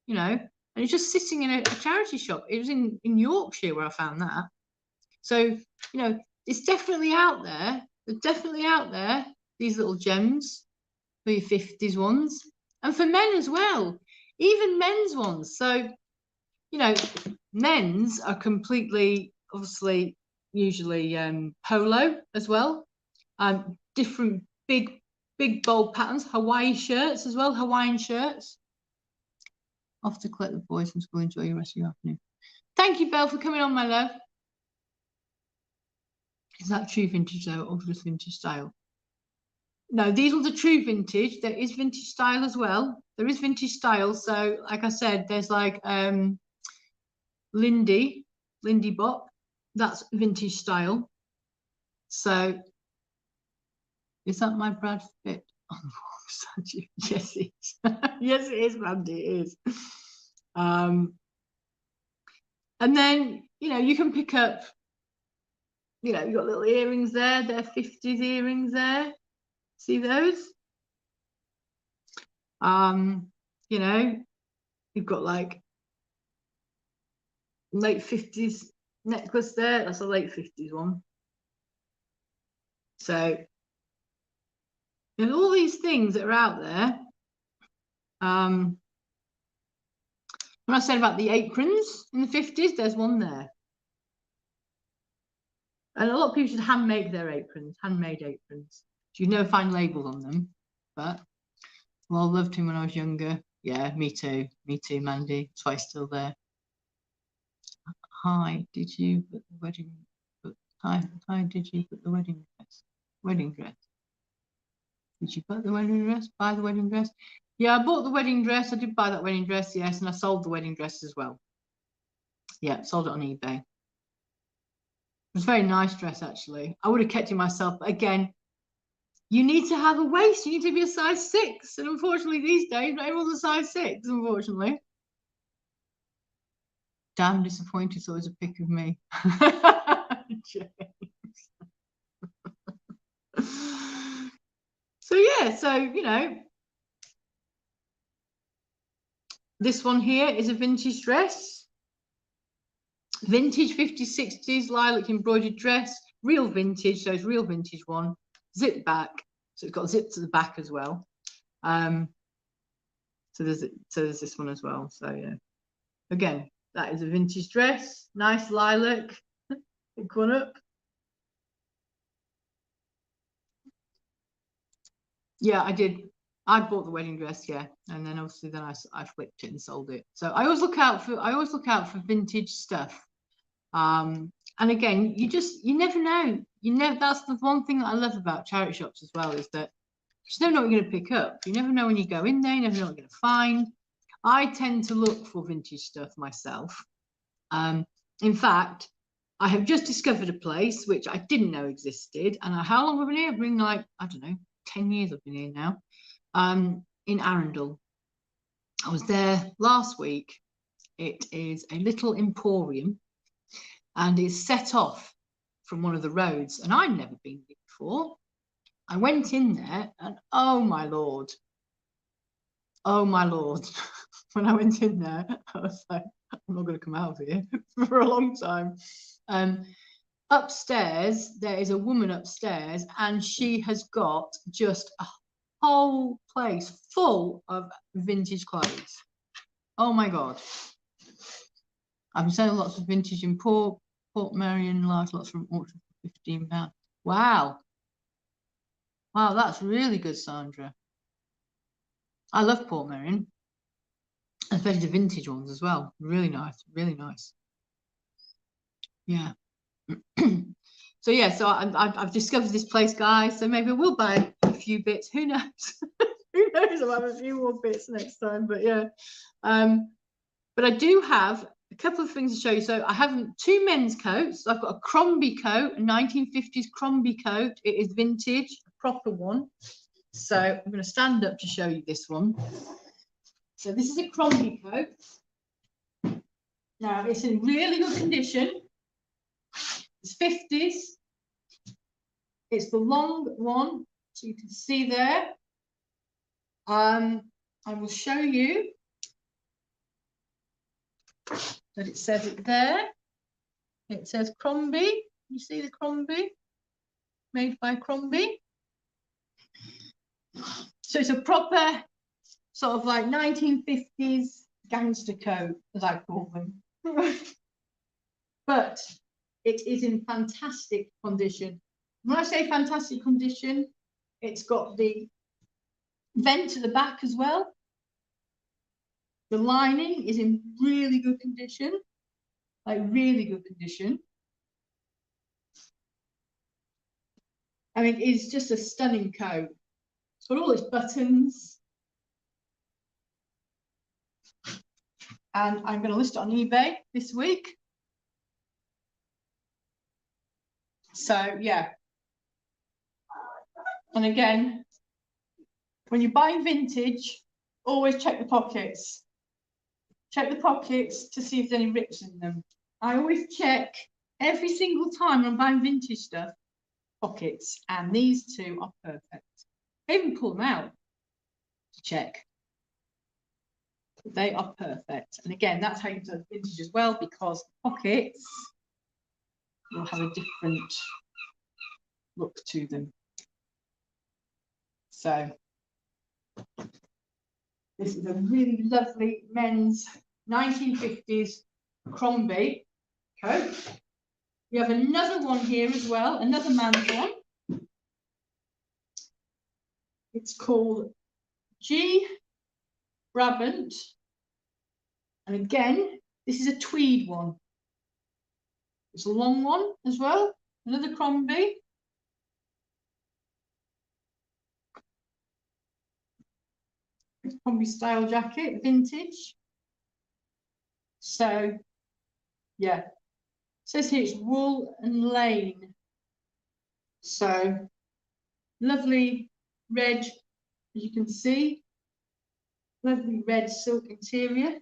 and it's just sitting in a charity shop. It was in Yorkshire where I found that. So, it's definitely out there. They're definitely out there, these little gems for your 50s ones. And for men as well, even men's ones. So, men's are completely, obviously, usually polo as well. Different big, bold patterns. Hawaii shirts as well, Hawaiian shirts. Off to collect the boys from school. Enjoy your rest of your afternoon. Thank you, Belle, for coming on, my love. Is that true vintage though, or just vintage style? No, these ones are true vintage. There is vintage style as well. There is vintage style. So, like I said, there's like Lindy Bop. That's vintage style. So, is that my Brad Pitt? Yes, it is. Yes, it is, Randy. It is. And then, you can pick up, you've got little earrings there. They're 50s earrings there. See those? You've got like late 50s necklace there. That's a late 50s one. So, and all these things that are out there. When I said about the aprons in the 50s, there's one there. And a lot of people should hand make their aprons, handmade aprons. You'd never find labels on them, but well, I loved him when I was younger. Yeah, me too, Mandy. That's why he's still there. Hi, did you put the wedding? Hi, did you put the wedding dress? Wedding dress. Did you put the wedding dress? Buy the wedding dress? Yeah, I bought the wedding dress. I did buy that wedding dress, yes, and I sold the wedding dress as well. Yeah, sold it on eBay. It was a very nice dress, actually. I would have kept it myself, but again, you need to have a waist. You need to be a size 6, and unfortunately, these days, not everyone's a size 6. Unfortunately. Damn disappointed. So it was a pic of me. So yeah, so this one here is a vintage dress, vintage 50s 60s lilac embroidered dress, real vintage. So it's real vintage one, zip back. So it's got zip to the back as well. So there's this one as well. So yeah, again, that is a vintage dress, nice lilac. Pick one up. Yeah, I did. I bought the wedding dress, yeah, and then obviously then I flipped it and sold it. So I always look out for vintage stuff. And again, you never know. That's the one thing that I love about charity shops as well, is that you just never know what you're going to pick up. You never know when you go in there, you never know what you're going to find. I tend to look for vintage stuff myself. In fact, I have just discovered a place which I didn't know existed. And how long have I been here? I've been like, I don't know, 10 years I've been here now. In Arundel. I was there last week. It is a little emporium and it's set off from one of the roads. And I'd never been here before. I went in there and oh my Lord. When I went in there, I was like, I'm not going to come out of here for a long time. Upstairs, there is a woman upstairs and she has got just a whole place full of vintage clothes. Oh my God. I've been selling lots of vintage in Port Merion, lots from auction for £15. Wow. Wow, that's really good, Sandra. I love Port Merion, especially the vintage ones as well. Really nice, really nice. Yeah. So yeah, so I've discovered this place, guys. So maybe we'll buy a few bits. Who knows? Who knows? I'll have a few more bits next time. But yeah, but I do have a couple of things to show you. So I have 2 men's coats. I've got a Crombie coat, a 1950s Crombie coat. It is vintage, a proper one. So I'm going to stand up to show you this one. So this is a Crombie coat. Now it's in really good condition. It's 50s. It's the long one, so you can see there. I will show you that it says it there. It says Crombie. You see the Crombie? Made by Crombie. So it's a proper sort of like 1950s gangster coat, as I call them. But it is in fantastic condition. When I say fantastic condition, it's got the vent at the back as well. The lining is in really good condition, like really good condition. I mean, it's just a stunning coat. It's got all its buttons. And I'm going to list it on eBay this week. So, yeah. And again, when you're buying vintage, always check the pockets. Check the pockets to see if there's any rips in them. I always check every single time I'm buying vintage stuff, pockets, and these 2 are perfect. I even pull them out to check. They are perfect. And again, that's how you do vintage as well, because pockets will have a different look to them. So this is a really lovely men's 1950s Crombie coat. We have another one here as well, another man's one. It's called G. Brabant. And again, this is a tweed one. It's a long one as well, another Crombie. Crombie style jacket, vintage. So, yeah. It says here it's wool and lane. So, lovely red, as you can see. Lovely red silk interior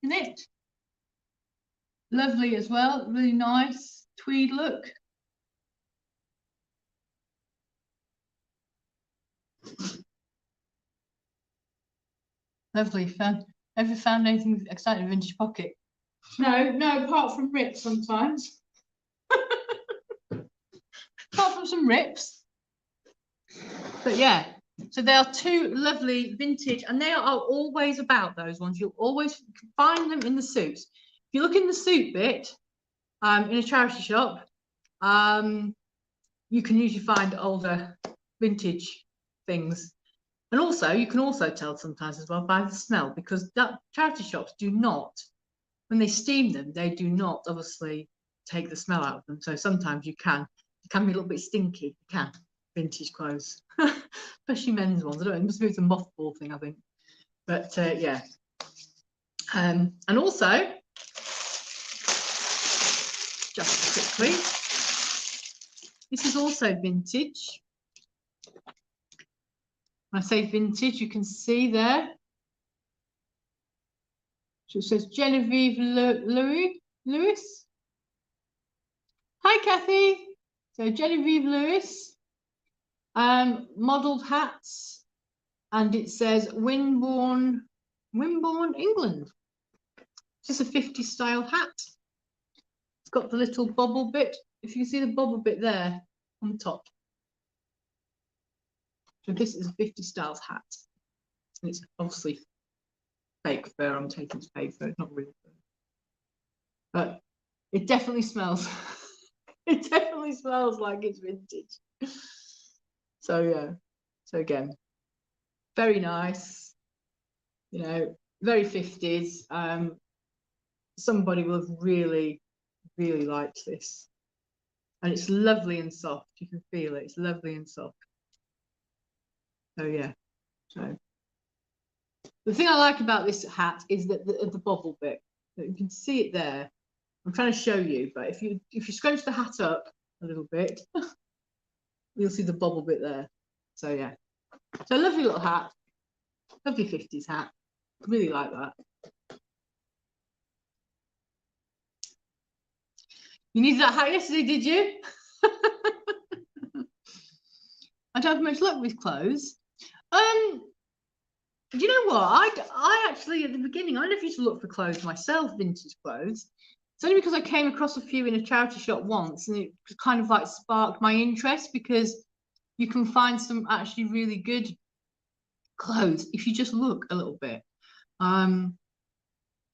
in it. Lovely as well, really nice tweed look. Lovely, fun. Ever found anything exciting in vintage pocket? No, apart from rips sometimes. Apart from some rips. But yeah, so there are 2 lovely vintage, and they are always about those ones. You'll always find them in the suits. If you look in the suit bit, in a charity shop, you can usually find older vintage things. And also, you can also tell sometimes as well by the smell, because that charity shops do not, when they steam them, they do not obviously take the smell out of them. So sometimes it can be a little bit stinky. You can, vintage clothes, especially men's ones. I don't know, it must be a mothball thing, I think. But yeah. And also, just quickly, this is also vintage. When I say vintage, you can see there. So it says Genevieve Lewis. Hi, Kathy. So Genevieve Lewis, modelled hats, and it says Wimborne, England. It's just a 50s style hat. It's got the little bubble bit. If you can see the bubble bit there on the top. So this is a 50 styles hat. And it's obviously fake fur. I'm taking it's fake fur, it's not real fur. But it definitely smells. It definitely smells like it's vintage. So yeah. So again, very nice. You know, very 50s. Somebody will have really, really liked this. And it's lovely and soft. You can feel it. It's lovely and soft. So yeah. So the thing I like about this hat is that the bobble bit. You can see it there. I'm trying to show you, but if you scrunch the hat up a little bit, you'll see the bobble bit there. So yeah. So lovely little hat. Lovely 50s hat. Really like that. You needed that hat yesterday, did you? I don't have much luck with clothes. Do you know what? I actually, at the beginning, I never used to look for clothes myself, vintage clothes. It's only because I came across a few in a charity shop once, and it kind of like sparked my interest, because you can find some actually really good clothes if you just look a little bit.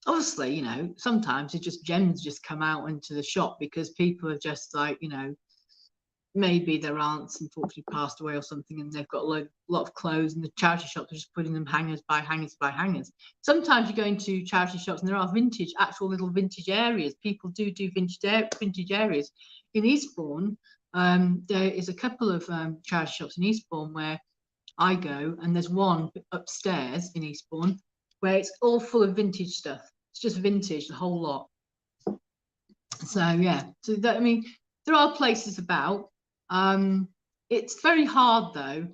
Obviously, you know, sometimes it's just gems just come out into the shop because people are just like, you know, maybe their aunts unfortunately passed away or something, and they've got a lot of clothes, and the charity shops are just putting them hangers by hangers by hangers. Sometimes you go into charity shops and there are vintage, actual little vintage areas. People do vintage areas. In Eastbourne, there is a couple of charity shops in Eastbourne where I go, and there's one upstairs in Eastbourne where it's all full of vintage stuff. It's just vintage, the whole lot. So yeah, so that, I mean, there are places about. It's very hard though,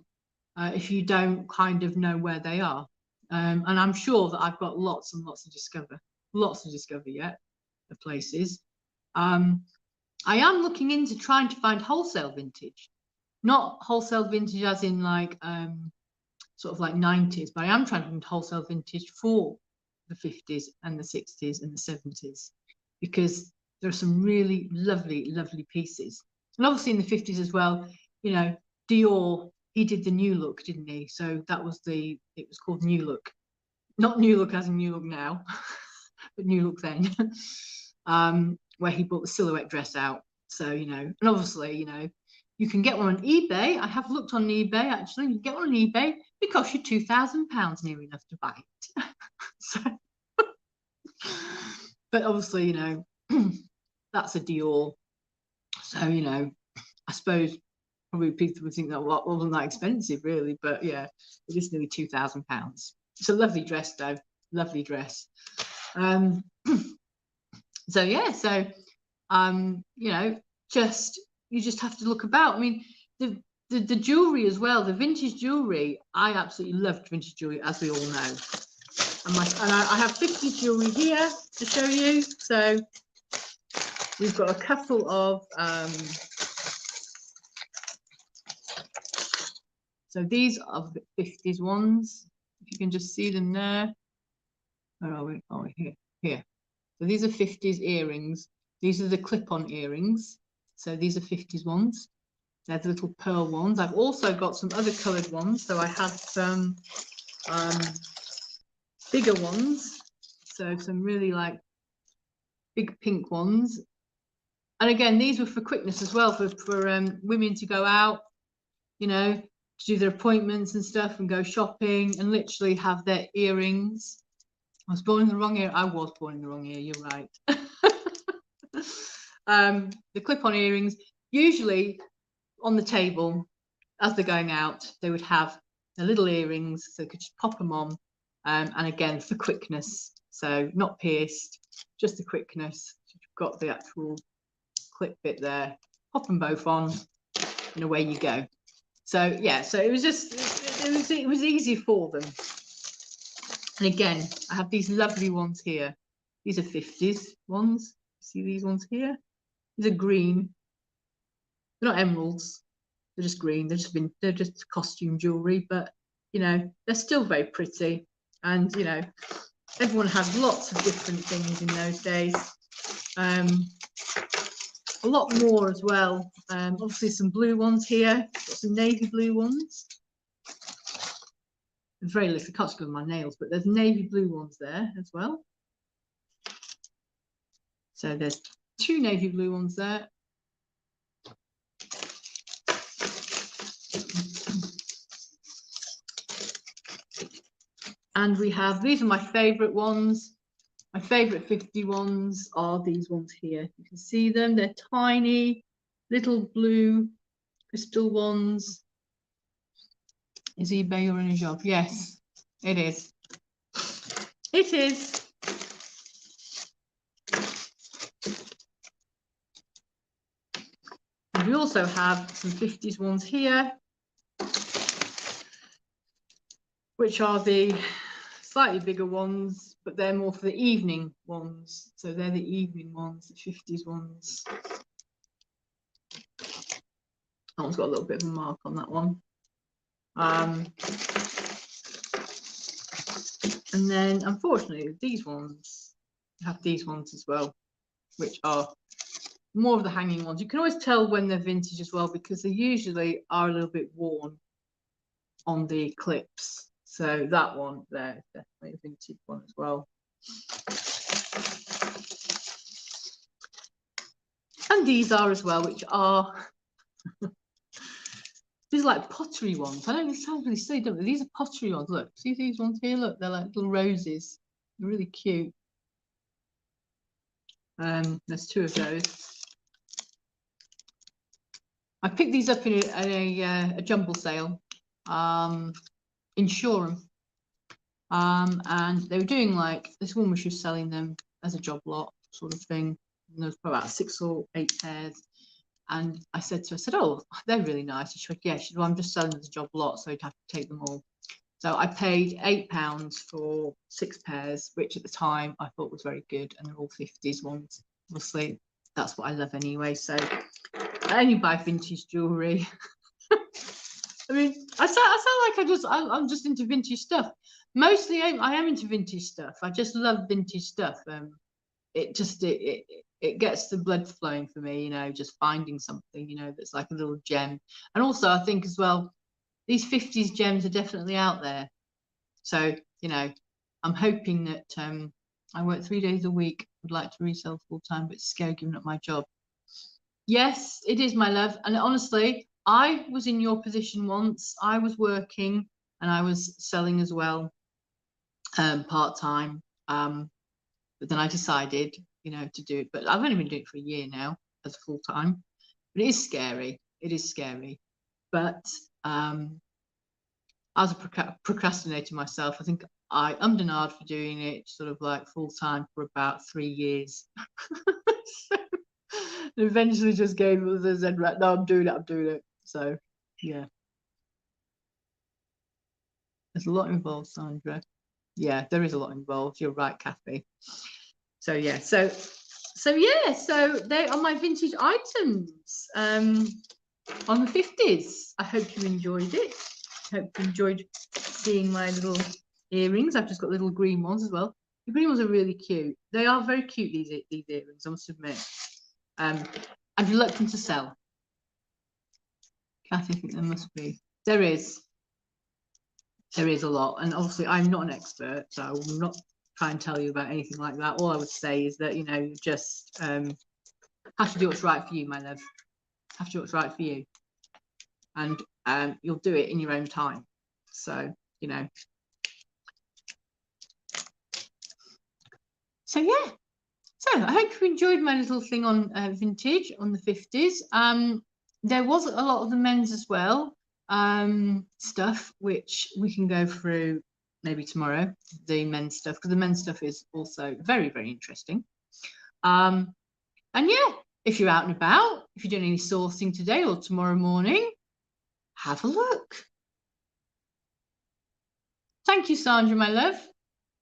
if you don't kind of know where they are. And I'm sure that I've got lots and lots to discover yet of places. I am looking into trying to find wholesale vintage, not wholesale vintage as in like sort of like 90s, but I am trying to find wholesale vintage for the 50s and the 60s and the 70s, because there are some really lovely, lovely pieces. And obviously in the 50s as well, you know, Dior, he did the New Look, didn't he? So that was it was called New Look. Not New Look as in New Look now, but New Look then, where he brought the silhouette dress out. So, you know, and obviously, you know, you can get one on eBay. I have looked on eBay, actually. You can get one on eBay. It costs you £2,000 near enough to buy it. So, but obviously, you know, that's a Dior. So, you know, I suppose probably people would think that wasn't that expensive, really. But yeah, it is nearly £2,000. It's a lovely dress, though. Lovely dress. So yeah, so you know, you just have to look about. I mean, the jewelry as well, the vintage jewelry. I absolutely loved vintage jewelry, as we all know. And I have 50s jewelry here to show you. So we've got a couple of so these are the 50s ones. If you can just see them there. Where are we? Oh, here. So these are 50s earrings. These are the clip-on earrings. So these are 50s ones. They're the little pearl ones. I've also got some other coloured ones. So I have some bigger ones. So some really like big pink ones. And again, these were for quickness as well, for women to go out, you know, to do their appointments and stuff and go shopping and literally have their earrings. I was born in the wrong year. I was born in the wrong year, you're right. The clip-on earrings, usually on the table as they're going out, they would have the little earrings, so they could just pop them on. And again, for quickness, so not pierced, just the quickness. You've got the actual clip bit there, pop them both on, and away you go. So yeah, so it was just, it was easy for them. And again, I have these lovely ones here. These are 50s ones. See these ones here? These are green. They're not emeralds. They're just green. They're just costume jewelry, but you know, they're still very pretty. And you know, everyone had lots of different things in those days. A lot more as well. Obviously some blue ones here, got some navy blue ones. There's very little, I can't see my nails, but there's navy blue ones there as well. So there's 2 navy blue ones there. And we have, these are my favourite ones. My favourite 50 ones are these ones here. You can see them, they're tiny, little blue crystal ones. Is eBay running a job? Yes, it is. It is. And we also have some 50s ones here, which are the slightly bigger ones, but they're more for the evening ones. So they're the evening ones, the 50s ones. That one's got a little bit of a mark on that one. And then unfortunately these ones have these ones as well, which are more of the hanging ones. You can always tell when they're vintage as well, because they usually are a little bit worn on the clips. So that one there is definitely a vintage one as well. And these are as well, which are these are like pottery ones. I know this sounds really silly, don't they? These are pottery ones. Look, see these ones here? Look, they're like little roses. They're really cute. There's 2 of those. I picked these up in a jumble sale in Shoreham. And they were doing like, this woman was just selling them as a job lot sort of thing. And there was about 6 or 8 pairs. And I said to her, I said, oh, they're really nice. And she went, yeah. She said, well, I'm just selling them as a job lot, so you'd have to take them all. So I paid £8 for 6 pairs, which at the time I thought was very good. And they're all 50s ones. Obviously, that's what I love anyway. So I only buy vintage jewellery. I mean, I sound like I'm just into vintage stuff. Mostly I am into vintage stuff. I just love vintage stuff. It gets the blood flowing for me, you know, just finding something, you know, that's like a little gem. And also I think as well, these 50s gems are definitely out there. So, you know, I'm hoping that I work 3 days a week. Would like to resell full time, but it's scary giving up my job. Yes, it is, my love. And honestly, I was in your position once. I was working and I was selling as well, part-time. But then I decided, you know, to do it. But I've only been doing it for a year now as full-time. But it is scary. It is scary. But I was a procrastinator myself. I think I ummed and ahed for doing it sort of like full-time for about 3 years. So, eventually just gave it and said, right, no, I'm doing it. So yeah, there's a lot involved, Sandra. Yeah, there is a lot involved. You're right, Kathy. So yeah, so yeah, so they are my vintage items on the 50s. I hope you enjoyed it. I hope you enjoyed seeing my little earrings. I've just got little green ones as well. The green ones are really cute. They are very cute, these earrings, I must admit. I'm reluctant to sell. Kathy, I think there must be. There is a lot, and obviously I'm not an expert, so I will not try and tell you about anything like that. All I would say is that, you know, you just have to do what's right for you, my love. Have to do what's right for you. And you'll do it in your own time. So, you know. So, yeah. So I hope you enjoyed my little thing on vintage on the 50s. There was a lot of the men's as well, stuff, which we can go through maybe tomorrow, the men's stuff, because the men's stuff is also very, very interesting. And yeah, if you're out and about, if you're doing any sourcing today or tomorrow morning, have a look. Thank you, Sandra, my love.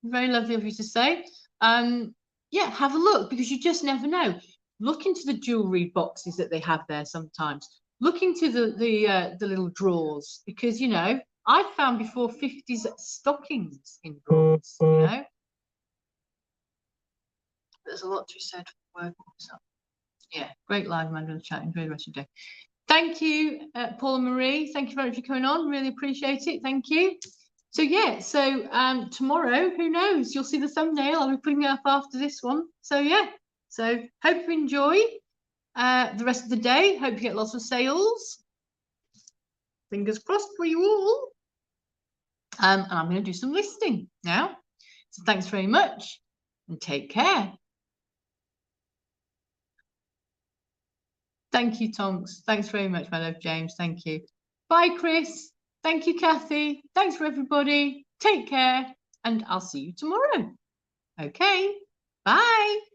Very lovely of you to say. Yeah, have a look, because you just never know. Look into the jewelry boxes that they have there sometimes. Look into the little drawers, because, you know, I've found before 50s stockings in drawers, you know. There's a lot to be said for working this up. Yeah, great live, Amanda, chat. Enjoy the rest of your day. Thank you, Paula Marie. Thank you very much for coming on. Really appreciate it. Thank you. So yeah, so tomorrow, who knows? You'll see the thumbnail. I'll be putting it up after this one. So yeah, so hope you enjoy the rest of the day. Hope you get lots of sales. Fingers crossed for you all. And I'm going to do some listing now. So thanks very much and take care. Thank you, Tonks. Thanks very much, my love, James. Thank you. Bye, Chris. Thank you, Kathy. Thanks for everybody. Take care, and I'll see you tomorrow. Okay, bye.